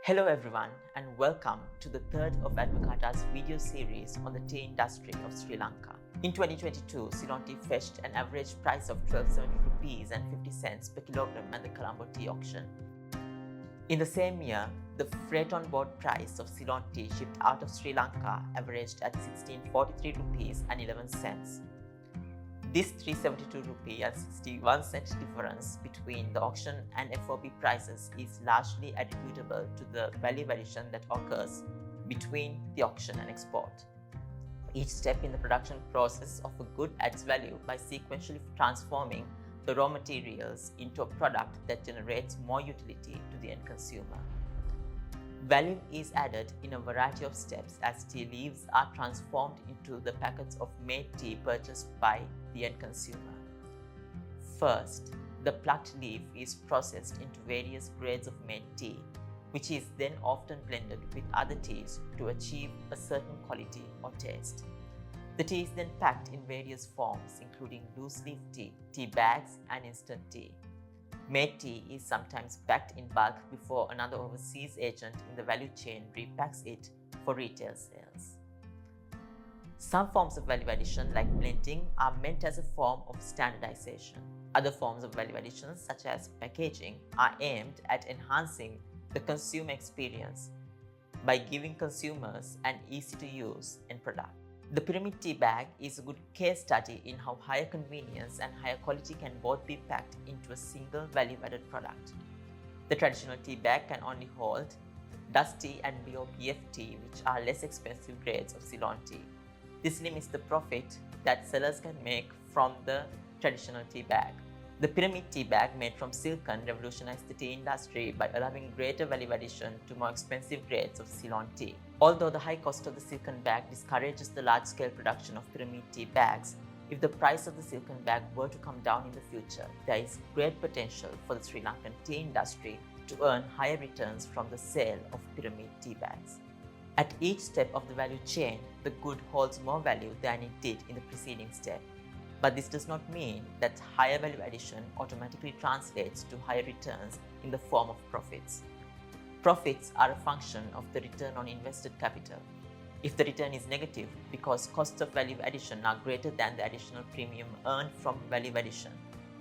Hello everyone and welcome to the third of Advocata's video series on the tea industry of Sri Lanka. In 2022, Ceylon Tea fetched an average price of 1270 rupees and 50 cents per kilogram at the Colombo tea auction. In the same year, the freight on board price of Ceylon Tea shipped out of Sri Lanka averaged at 1643 rupees and 11 cents. This 372 rupee and 61 cent difference between the auction and FOB prices is largely attributable to the value addition that occurs between the auction and export. Each step in the production process of a good adds value by sequentially transforming the raw materials into a product that generates more utility to the end consumer. Value is added in a variety of steps as tea leaves are transformed into the packets of made tea purchased by the end consumer. First, the plucked leaf is processed into various grades of made tea, which is then often blended with other teas to achieve a certain quality or taste. The tea is then packed in various forms, including loose leaf tea, tea bags, and instant tea. Made tea is sometimes packed in bulk before another overseas agent in the value chain repacks it for retail sales. Some forms of value addition, like blending, are meant as a form of standardization. Other forms of value addition, such as packaging, are aimed at enhancing the consumer experience by giving consumers an easy-to-use end product. The pyramid tea bag is a good case study in how higher convenience and higher quality can both be packed into a single value-added product. The traditional tea bag can only hold dust tea and BOPF tea, which are less expensive grades of Ceylon tea. This limits the profit that sellers can make from the traditional tea bag. The pyramid tea bag made from silicon revolutionized the tea industry by allowing greater value addition to more expensive grades of Ceylon tea. Although the high cost of the silicon bag discourages the large-scale production of pyramid tea bags, if the price of the silicon bag were to come down in the future, there is great potential for the Sri Lankan tea industry to earn higher returns from the sale of pyramid tea bags. At each step of the value chain, the good holds more value than it did in the preceding step. But this does not mean that higher value addition automatically translates to higher returns in the form of profits. Profits are a function of the return on invested capital. If the return is negative because costs of value addition are greater than the additional premium earned from value addition,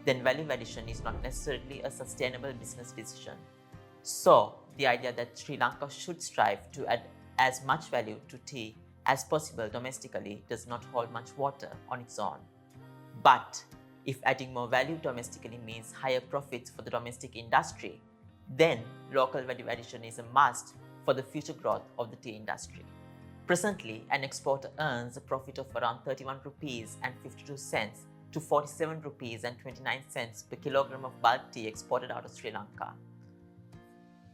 then value addition is not necessarily a sustainable business decision. So, the idea that Sri Lanka should strive to add as much value to tea as possible domestically does not hold much water on its own. But if adding more value domestically means higher profits for the domestic industry, then local value addition is a must for the future growth of the tea industry. Presently, an exporter earns a profit of around 31 rupees and 52 cents to 47 rupees and 29 cents per kilogram of bulk tea exported out of Sri Lanka.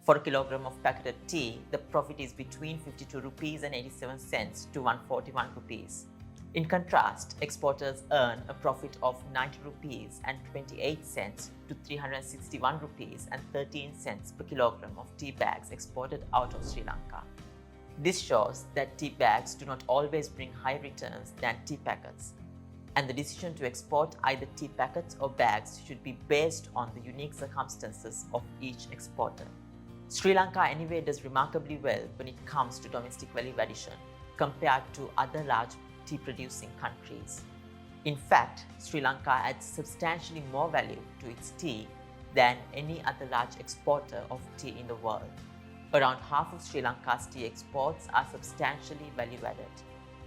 For a kilogram of packeted tea, the profit is between 52 rupees and 87 cents to 141 rupees. In contrast, exporters earn a profit of 90 rupees and 28 cents to 361 rupees and 13 cents per kilogram of tea bags exported out of Sri Lanka. This shows that tea bags do not always bring higher returns than tea packets, and the decision to export either tea packets or bags should be based on the unique circumstances of each exporter. Sri Lanka anyway does remarkably well when it comes to domestic value addition compared to other large tea-producing countries. In fact, Sri Lanka adds substantially more value to its tea than any other large exporter of tea in the world. Around half of Sri Lanka's tea exports are substantially value-added,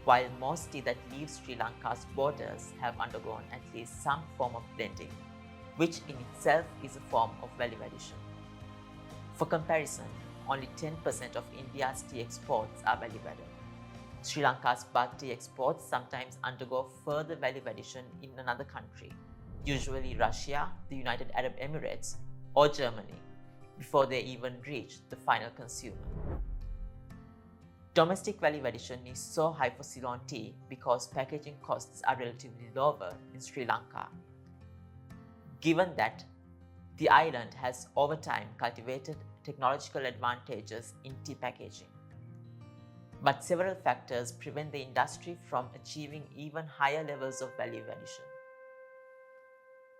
while most tea that leaves Sri Lanka's borders have undergone at least some form of blending, which in itself is a form of value addition. For comparison, only 10% of India's tea exports are value-added. Sri Lanka's bulk tea exports sometimes undergo further value addition in another country, usually Russia, the United Arab Emirates, or Germany, before they even reach the final consumer. Domestic value addition is so high for Ceylon tea because packaging costs are relatively lower in Sri Lanka. Given that the island has over time cultivated technological advantages in tea packaging. But several factors prevent the industry from achieving even higher levels of value addition.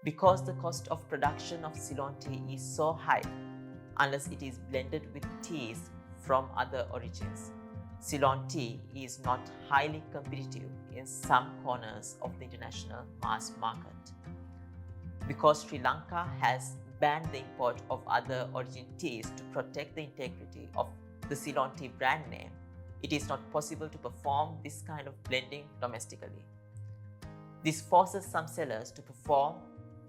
Because the cost of production of Ceylon tea is so high, unless it is blended with teas from other origins. Ceylon tea is not highly competitive in some corners of the international mass market. Because Sri Lanka has banned the import of other origin teas to protect the integrity of the Ceylon tea brand name, it is not possible to perform this kind of blending domestically. This forces some sellers to perform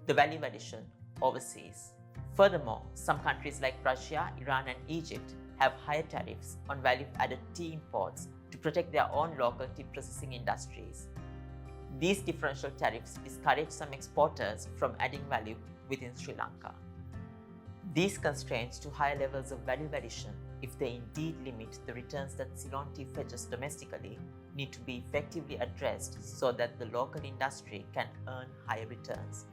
the value addition overseas. Furthermore, some countries like Russia, Iran and Egypt have higher tariffs on value-added tea imports to protect their own local tea processing industries. These differential tariffs discourage some exporters from adding value within Sri Lanka. These constraints to higher levels of value addition, if they indeed limit the returns that Ceylon tea fetches domestically, need to be effectively addressed so that the local industry can earn higher returns.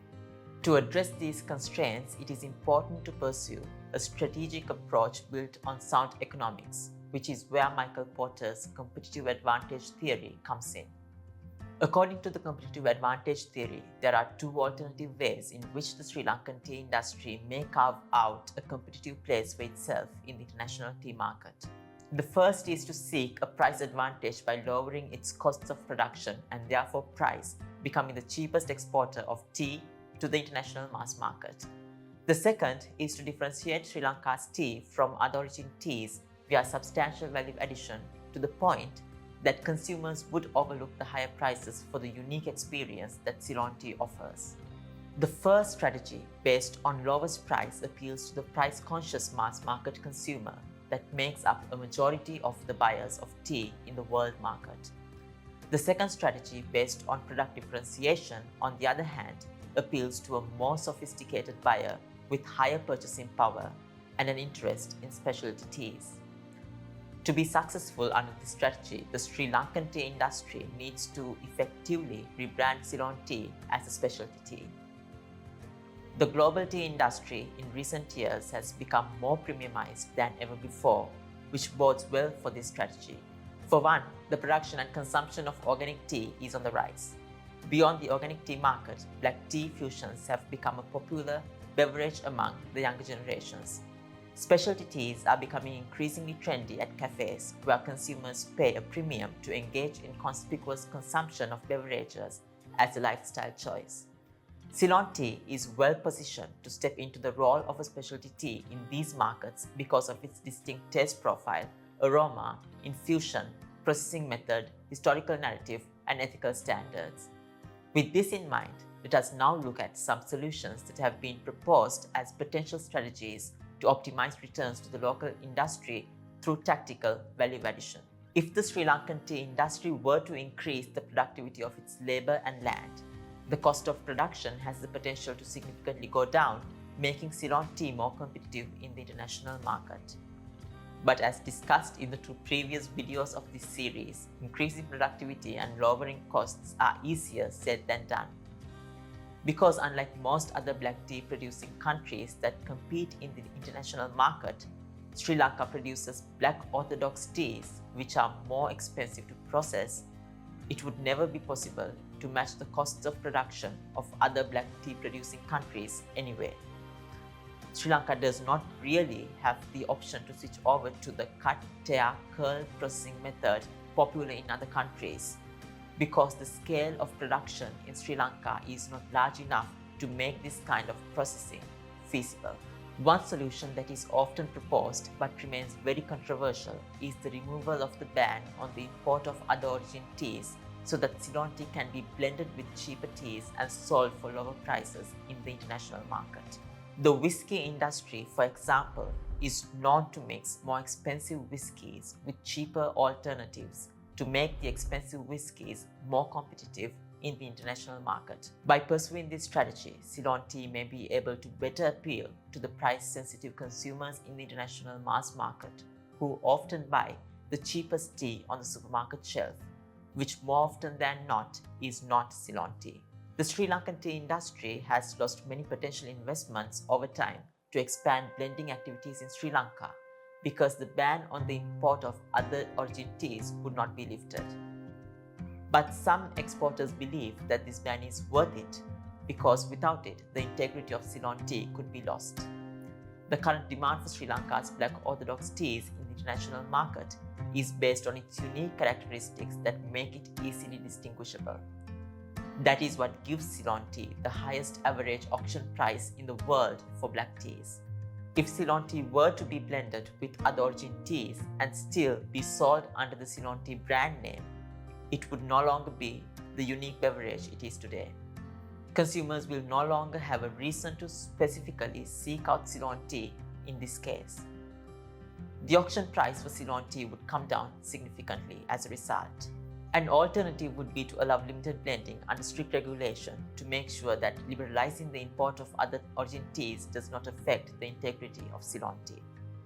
To address these constraints, it is important to pursue a strategic approach built on sound economics, which is where Michael Porter's competitive advantage theory comes in. According to the competitive advantage theory, there are two alternative ways in which the Sri Lankan tea industry may carve out a competitive place for itself in the international tea market. The first is to seek a price advantage by lowering its costs of production and therefore price, becoming the cheapest exporter of tea to the international mass market. The second is to differentiate Sri Lanka's tea from other origin teas via substantial value addition to the point that consumers would overlook the higher prices for the unique experience that Ceylon tea offers. The first strategy, based on lowest price, appeals to the price-conscious mass market consumer that makes up a majority of the buyers of tea in the world market. The second strategy, based on product differentiation, on the other hand, appeals to a more sophisticated buyer with higher purchasing power and an interest in specialty teas. To be successful under this strategy, the Sri Lankan tea industry needs to effectively rebrand Ceylon tea as a specialty tea. The global tea industry in recent years has become more premiumized than ever before, which bodes well for this strategy. For one, the production and consumption of organic tea is on the rise. Beyond the organic tea market, black tea fusions have become a popular beverage among the younger generations. Specialty teas are becoming increasingly trendy at cafes where consumers pay a premium to engage in conspicuous consumption of beverages as a lifestyle choice. Ceylon tea is well positioned to step into the role of a specialty tea in these markets because of its distinct taste profile, aroma, infusion, processing method, historical narrative, and ethical standards. With this in mind, let us now look at some solutions that have been proposed as potential strategies to optimize returns to the local industry through tactical value addition. If the Sri Lankan tea industry were to increase the productivity of its labor and land, the cost of production has the potential to significantly go down, making Ceylon tea more competitive in the international market. But as discussed in the two previous videos of this series, increasing productivity and lowering costs are easier said than done. Because unlike most other black tea producing countries that compete in the international market, Sri Lanka produces black orthodox teas which are more expensive to process. It would never be possible to match the costs of production of other black tea producing countries anyway. Sri Lanka does not really have the option to switch over to the cut, tear, curl processing method popular in other countries, because the scale of production in Sri Lanka is not large enough to make this kind of processing feasible. One solution that is often proposed but remains very controversial is the removal of the ban on the import of other origin teas so that Ceylon tea can be blended with cheaper teas and sold for lower prices in the international market. The whiskey industry, for example, is known to mix more expensive whiskies with cheaper alternatives to make the expensive whiskies more competitive in the international market. By pursuing this strategy, Ceylon tea may be able to better appeal to the price-sensitive consumers in the international mass market, who often buy the cheapest tea on the supermarket shelf, which more often than not is not Ceylon tea. The Sri Lankan tea industry has lost many potential investments over time to expand blending activities in Sri Lanka because the ban on the import of other origin teas would not be lifted. But some exporters believe that this ban is worth it because without it, the integrity of Ceylon tea could be lost. The current demand for Sri Lanka's Black Orthodox teas in the international market is based on its unique characteristics that make it easily distinguishable. That is what gives Ceylon Tea the highest average auction price in the world for black teas. If Ceylon Tea were to be blended with other origin teas and still be sold under the Ceylon Tea brand name, it would no longer be the unique beverage it is today. Consumers will no longer have a reason to specifically seek out Ceylon Tea in this case. The auction price for Ceylon Tea would come down significantly as a result. An alternative would be to allow limited blending under strict regulation to make sure that liberalizing the import of other origin teas does not affect the integrity of Ceylon Tea.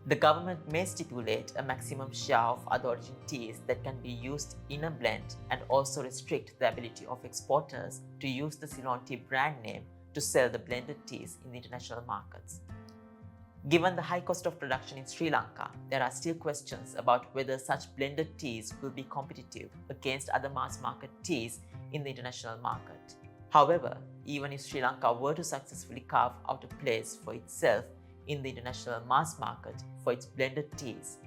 The government may stipulate a maximum share of other origin teas that can be used in a blend and also restrict the ability of exporters to use the Ceylon Tea brand name to sell the blended teas in the international markets. Given the high cost of production in Sri Lanka, there are still questions about whether such blended teas will be competitive against other mass market teas in the international market. However, even if Sri Lanka were to successfully carve out a place for itself in the international mass market for its blended teas,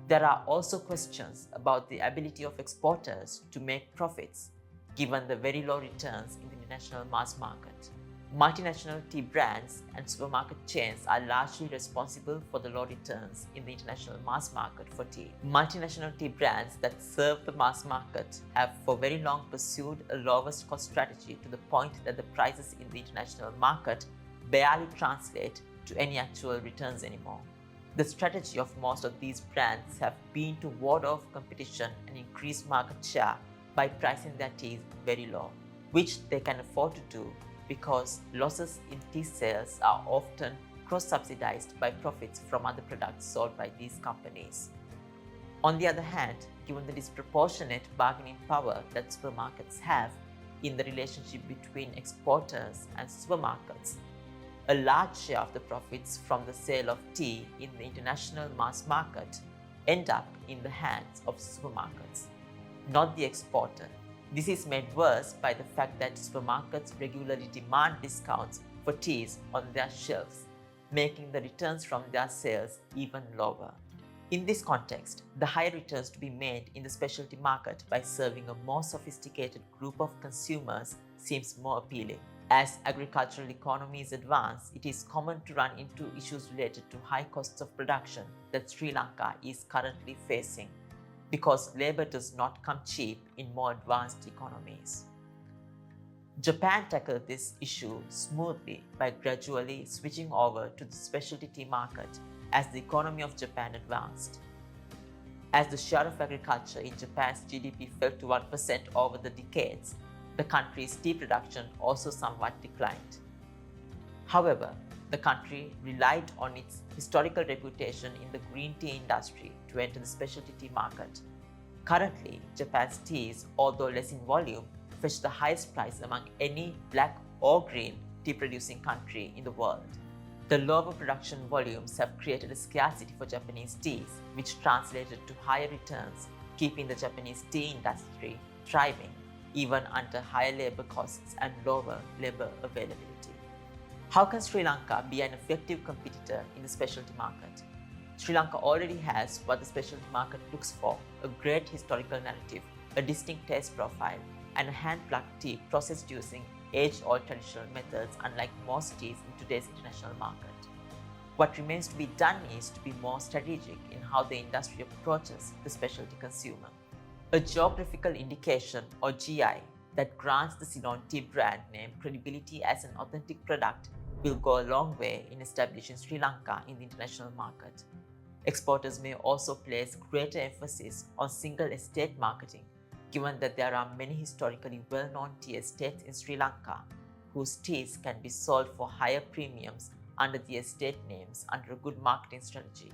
there are also questions about the ability of exporters to make profits given the very low returns in the international mass market. Multinational tea brands and supermarket chains are largely responsible for the low returns in the international mass market for tea. Multinational tea brands that serve the mass market have for very long pursued a lowest cost strategy to the point that the prices in the international market barely translate to any actual returns anymore. The strategy of most of these brands have been to ward off competition and increase market share by pricing their teas very low, which they can afford to do because losses in tea sales are often cross-subsidized by profits from other products sold by these companies. On the other hand, given the disproportionate bargaining power that supermarkets have in the relationship between exporters and supermarkets, a large share of the profits from the sale of tea in the international mass market end up in the hands of supermarkets, not the exporter. This is made worse by the fact that supermarkets regularly demand discounts for teas on their shelves, making the returns from their sales even lower. In this context, the higher returns to be made in the specialty market by serving a more sophisticated group of consumers seems more appealing. As agricultural economies advance, it is common to run into issues related to high costs of production that Sri Lanka is currently facing, because labor does not come cheap in more advanced economies. Japan tackled this issue smoothly by gradually switching over to the specialty tea market as the economy of Japan advanced. As the share of agriculture in Japan's GDP fell to 1% over the decades, the country's tea production also somewhat declined. However, the country relied on its historical reputation in the green tea industry to enter the specialty tea market. Currently, Japan's teas, although less in volume, fetch the highest price among any black or green tea producing country in the world. The lower production volumes have created a scarcity for Japanese teas, which translated to higher returns, keeping the Japanese tea industry thriving even under higher labor costs and lower labor availability. How can Sri Lanka be an effective competitor in the specialty market? Sri Lanka already has what the specialty market looks for: a great historical narrative, a distinct taste profile, and a hand-plucked tea processed using age-old traditional methods unlike most teas in today's international market. What remains to be done is to be more strategic in how the industry approaches the specialty consumer. A geographical indication, or GI, that grants the Ceylon Tea brand name credibility as an authentic product will go a long way in establishing Sri Lanka in the international market. Exporters may also place greater emphasis on single estate marketing, given that there are many historically well-known tea estates in Sri Lanka whose teas can be sold for higher premiums under the estate names under a good marketing strategy.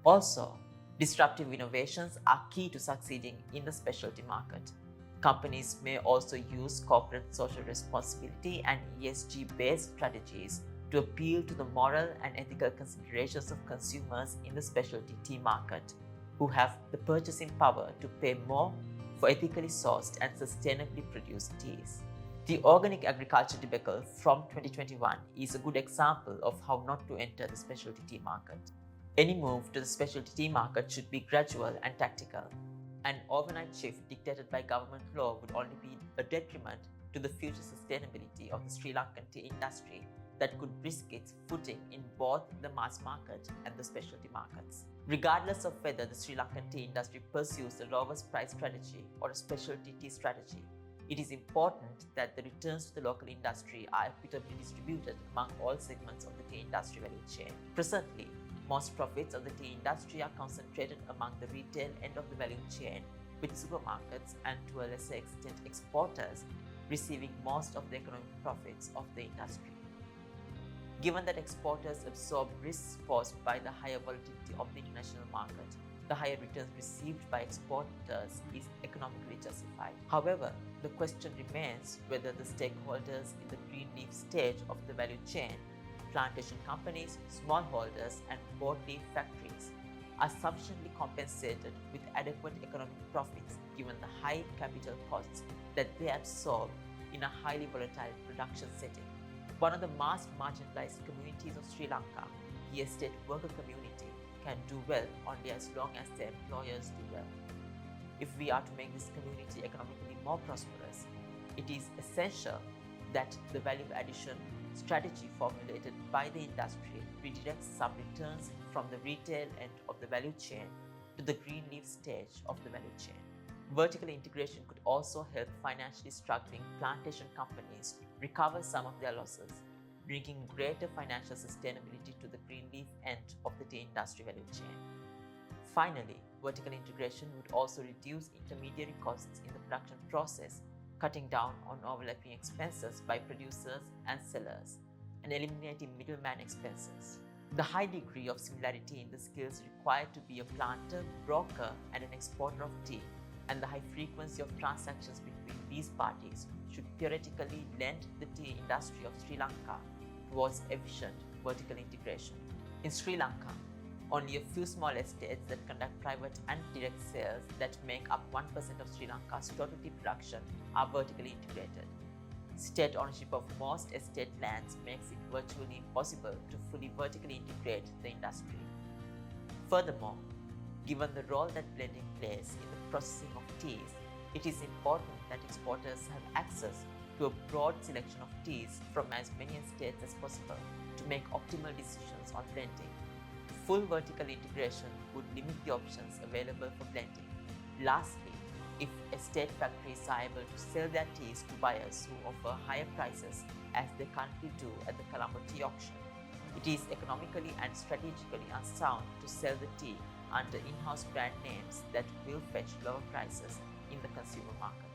Also, disruptive innovations are key to succeeding in the specialty market. Companies may also use corporate social responsibility and ESG-based strategies to appeal to the moral and ethical considerations of consumers in the specialty tea market, who have the purchasing power to pay more for ethically sourced and sustainably produced teas. The organic agriculture debacle from 2021 is a good example of how not to enter the specialty tea market. Any move to the specialty tea market should be gradual and tactical. An overnight shift dictated by government law would only be a detriment to the future sustainability of the Sri Lankan tea industry that could risk its footing in both the mass market and the specialty markets. Regardless of whether the Sri Lankan tea industry pursues a lowest price strategy or a specialty tea strategy, it is important that the returns to the local industry are equitably distributed among all segments of the tea industry value chain. Presently, most profits of the tea industry are concentrated among the retail end of the value chain, with supermarkets and to a lesser extent exporters receiving most of the economic profits of the industry. Given that exporters absorb risks posed by the higher volatility of the international market, the higher returns received by exporters is economically justified. However, the question remains whether the stakeholders in the green leaf stage of the value chain, plantation companies, smallholders, and broad leaf factories, are sufficiently compensated with adequate economic profits given the high capital costs that they absorb in a highly volatile production setting. One of the most marginalized communities of Sri Lanka, the estate worker community, can do well only as long as their employers do well. If we are to make this community economically more prosperous, it is essential that the value addition strategy formulated by the industry redirects some returns from the retail end of the value chain to the green leaf stage of the value chain. Vertical integration could also help financially struggling plantation companies recover some of their losses, bringing greater financial sustainability to the green leaf end of the tea industry value chain. Finally, vertical integration would also reduce intermediary costs in the production process, cutting down on overlapping expenses by producers and sellers, and eliminating middleman expenses. The high degree of similarity in the skills required to be a planter, broker, and an exporter of tea, and the high frequency of transactions between these parties should theoretically lend the tea industry of Sri Lanka towards efficient vertical integration. In Sri Lanka, only a few small estates that conduct private and direct sales that make up 1% of Sri Lanka's total tea production are vertically integrated. State ownership of most estate lands makes it virtually impossible to fully vertically integrate the industry. Furthermore, given the role that blending plays in the processing of teas, it is important that exporters have access to a broad selection of teas from as many estates as possible to make optimal decisions on blending. Full vertical integration would limit the options available for blending. Lastly, if estate factories are able to sell their teas to buyers who offer higher prices as they currently do at the Colombo tea auction, it is economically and strategically unsound to sell the tea under in-house brand names that will fetch lower prices in the consumer market.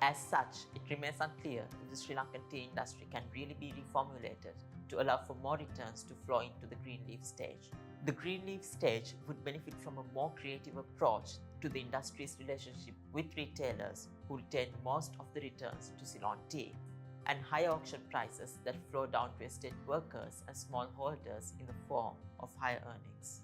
As such, it remains unclear if the Sri Lankan tea industry can really be reformulated to allow for more returns to flow into the green leaf stage. The green leaf stage would benefit from a more creative approach to the industry's relationship with retailers who retain most of the returns to Ceylon Tea, and higher auction prices that flow down to estate workers and smallholders in the form of higher earnings.